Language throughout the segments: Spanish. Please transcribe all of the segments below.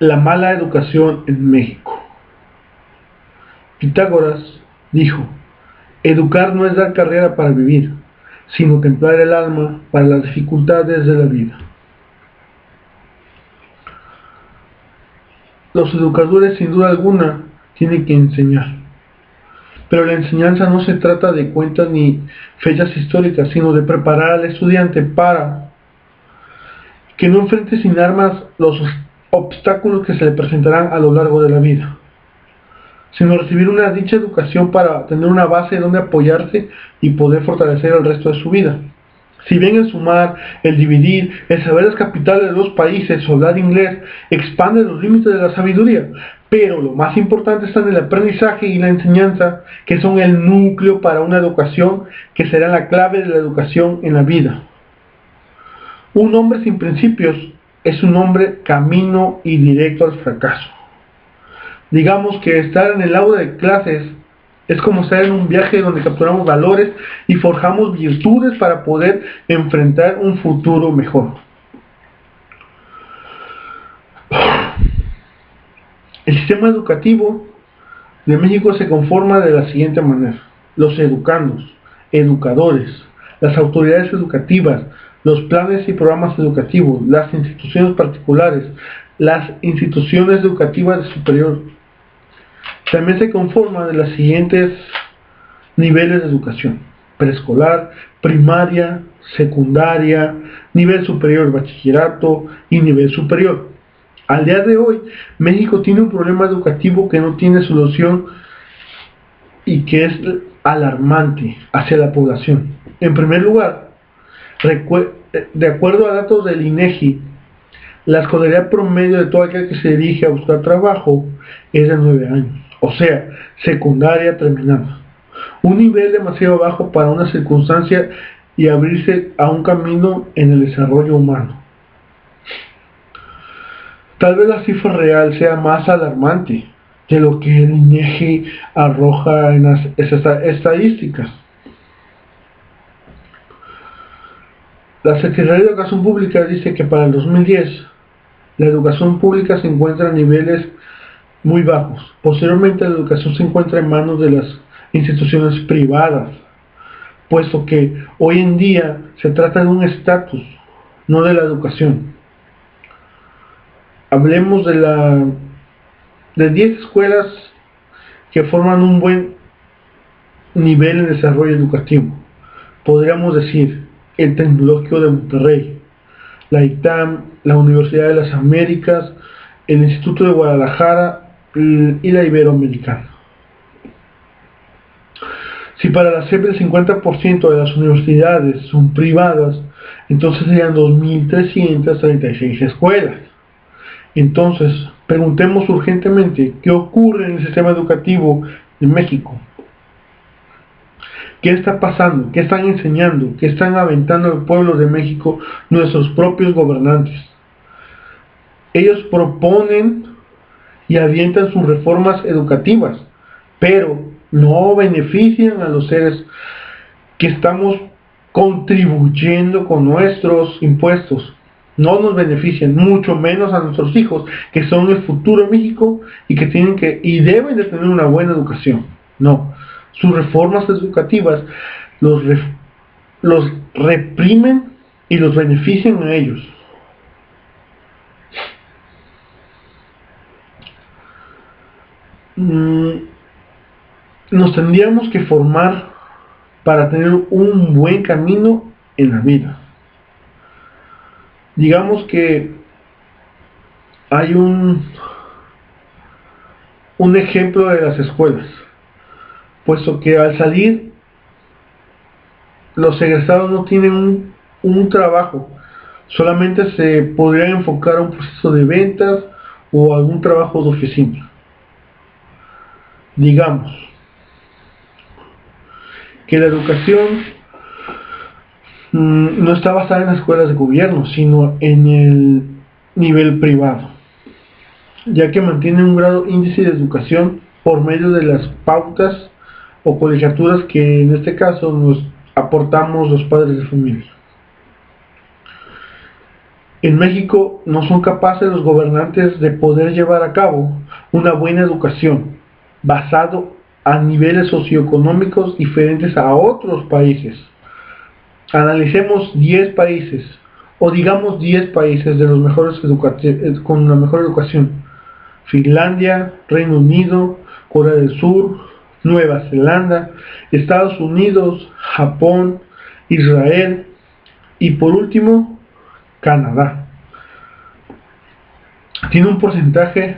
La mala educación en México. Pitágoras dijo: educar no es dar carrera para vivir, sino templar el alma para las dificultades de la vida. Los educadores, sin duda alguna, tienen que enseñar. Pero la enseñanza no se trata de cuentas ni fechas históricas, sino de preparar al estudiante para que no enfrente sin armas los obstáculos que se le presentarán a lo largo de la vida, sino recibir una dicha educación para tener una base donde apoyarse y poder fortalecer el resto de su vida. Si bien el sumar, el dividir, el saber las capitales de los países o hablar inglés expande los límites de la sabiduría, pero lo más importante está en el aprendizaje y la enseñanza, que son el núcleo para una educación que será la clave de la educación en la vida. Un hombre sin principios es un hombre camino y directo al fracaso. Digamos que estar en el aula de clases es como estar en un viaje donde capturamos valores y forjamos virtudes para poder enfrentar un futuro mejor. El sistema educativo de México se conforma de la siguiente manera: los educandos, educadores, las autoridades educativas, los planes y programas educativos, las instituciones particulares, las instituciones educativas de superior. También se conforma de los siguientes niveles de educación: preescolar, primaria, secundaria, nivel superior, bachillerato y nivel superior. Al día de hoy, México tiene un problema educativo que no tiene solución y que es alarmante hacia la población. En primer lugar, de acuerdo a datos del INEGI, la escolaridad promedio de todo aquel que se dirige a buscar trabajo es de 9 años, o sea, secundaria terminada. Un nivel demasiado bajo para una circunstancia y abrirse a un camino en el desarrollo humano. Tal vez la cifra real sea más alarmante de lo que el INEGI arroja en las estadísticas. La Secretaría de Educación Pública dice que para el 2010 la educación pública se encuentra a niveles muy bajos. Posteriormente, la educación se encuentra en manos de las instituciones privadas, puesto que hoy en día se trata de un estatus, no de la educación. Hablemos de 10 escuelas que forman un buen nivel de desarrollo educativo. Podríamos decir el Tecnológico de Monterrey, la ITAM, la Universidad de las Américas, el Instituto de Guadalajara y la Iberoamericana. Si para la SEP el 50% de las universidades son privadas, entonces serían 2.336 escuelas. Entonces, preguntemos urgentemente, ¿qué ocurre en el sistema educativo de México? ¿Qué está pasando? ¿Qué están enseñando? ¿Qué están aventando al pueblo de México nuestros propios gobernantes? Ellos proponen y avientan sus reformas educativas, pero no benefician a los seres que estamos contribuyendo con nuestros impuestos. No nos benefician, mucho menos a nuestros hijos, que son el futuro de México y que tienen que y deben de tener una buena educación. No, sus reformas educativas los reprimen y los benefician a ellos. Nos tendríamos que formar para tener un buen camino en la vida. Digamos que hay un ejemplo de las escuelas, puesto que al salir los egresados no tienen un trabajo, solamente se podría enfocar a un proceso de ventas o algún trabajo de oficina. Digamos que la educación no está basada en las escuelas de gobierno, sino en el nivel privado, ya que mantiene un grado índice de educación por medio de las pautas o colegiaturas que en este caso nos aportamos los padres de familia. En México no son capaces los gobernantes de poder llevar a cabo una buena educación basado a niveles socioeconómicos diferentes a otros países. Analicemos 10 países, o digamos 10 países de los mejores con la mejor educación. Finlandia, Reino Unido, Corea del Sur, Nueva Zelanda, Estados Unidos, Japón, Israel y por último, Canadá. Tiene un porcentaje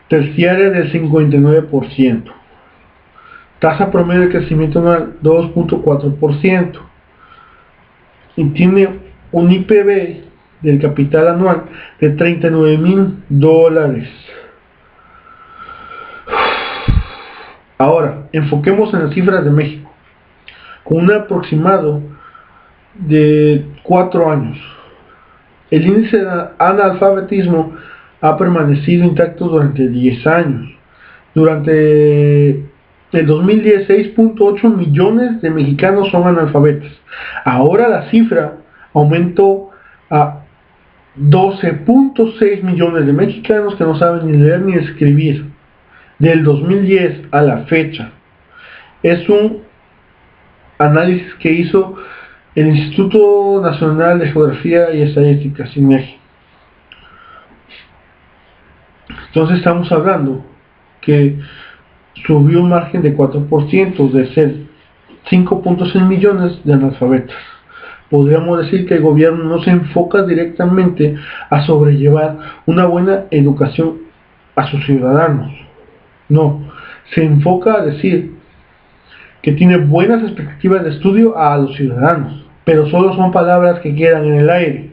terciario del 59%. Tasa promedio de crecimiento anual 2.4%. Y tiene un IPB del capital anual de $39,000. Ahora, enfoquemos en las cifras de México, con un aproximado de 4 años. El índice de analfabetismo ha permanecido intacto durante 10 años. Durante el 2010, 6.8 millones de mexicanos son analfabetos. Ahora la cifra aumentó a 12.6 millones de mexicanos que no saben ni leer ni escribir. Del 2010 a la fecha. Es un análisis que hizo el Instituto Nacional de Geografía y Estadística, INEGI. Entonces estamos hablando que subió un margen de 4%, de ser 5.6 millones de analfabetas. Podríamos decir que el gobierno no se enfoca directamente a sobrellevar una buena educación a sus ciudadanos. No, se enfoca a decir que tiene buenas expectativas de estudio a los ciudadanos, pero solo son palabras que quedan en el aire.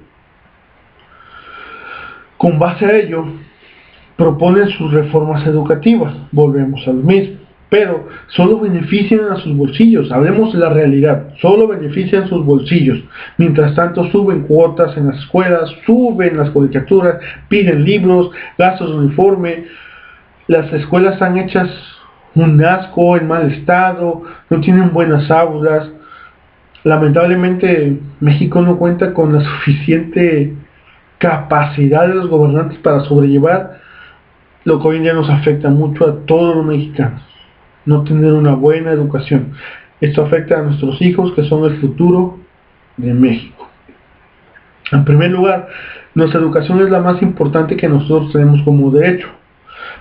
Con base a ello, proponen sus reformas educativas, volvemos al mismo, pero solo benefician a sus bolsillos. Hablemos de la realidad, solo benefician sus bolsillos. Mientras tanto suben cuotas en las escuelas, suben las colegiaturas, piden libros, gastos de uniforme. Las escuelas están hechas un asco, en mal estado, no tienen buenas aulas. Lamentablemente México no cuenta con la suficiente capacidad de los gobernantes para sobrellevar lo que hoy en día nos afecta mucho a todos los mexicanos: no tener una buena educación. Esto afecta a nuestros hijos, que son el futuro de México. En primer lugar, nuestra educación es la más importante que nosotros tenemos como derecho.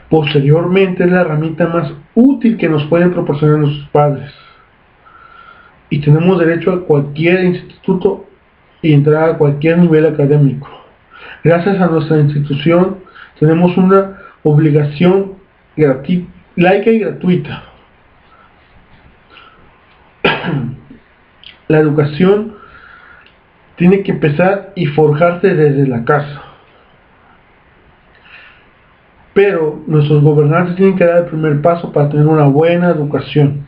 Posteriormente es la herramienta más útil que nos pueden proporcionar nuestros padres. Y tenemos derecho a cualquier instituto y entrar a cualquier nivel académico. Gracias a nuestra institución tenemos una obligación laica y gratuita. La educación tiene que empezar y forjarse desde la casa. Pero nuestros gobernantes tienen que dar el primer paso para tener una buena educación.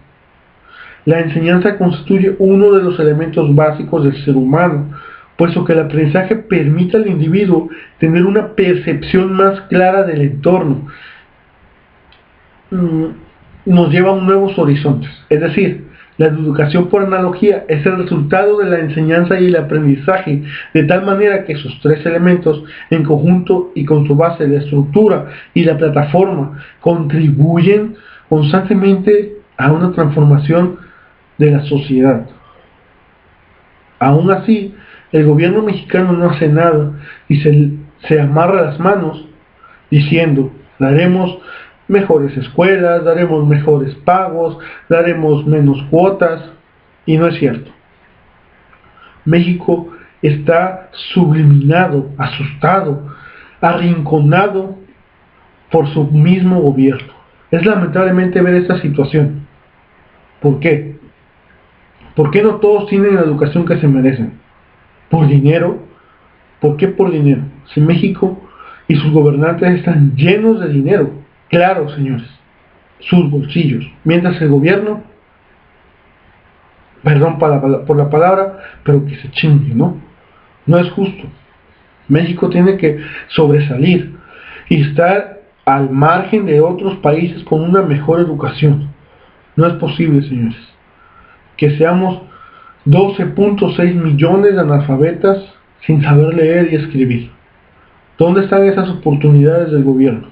La enseñanza constituye uno de los elementos básicos del ser humano, puesto que el aprendizaje permite al individuo tener una percepción más clara del entorno. Nos lleva a nuevos horizontes. Es decir, la educación por analogía es el resultado de la enseñanza y el aprendizaje, de tal manera que esos tres elementos, en conjunto y con su base, la estructura y la plataforma, contribuyen constantemente a una transformación de la sociedad. Aún así, el gobierno mexicano no hace nada y se amarra las manos diciendo: daremos mejores escuelas, daremos mejores pagos, daremos menos cuotas. Y no es cierto. México está subliminado, asustado, arrinconado por su mismo gobierno. Es lamentablemente ver esta situación. ¿Por qué? ¿Por qué no todos tienen la educación que se merecen? ¿Por dinero? ¿Por qué por dinero? Si México y sus gobernantes están llenos de dinero, claro, señores, sus bolsillos, mientras el gobierno, perdón por la palabra, pero que se chingue, ¿no? No es justo. México tiene que sobresalir y estar al margen de otros países con una mejor educación. No es posible, señores, que seamos 12.6 millones de analfabetas sin saber leer y escribir. ¿Dónde están esas oportunidades del gobierno?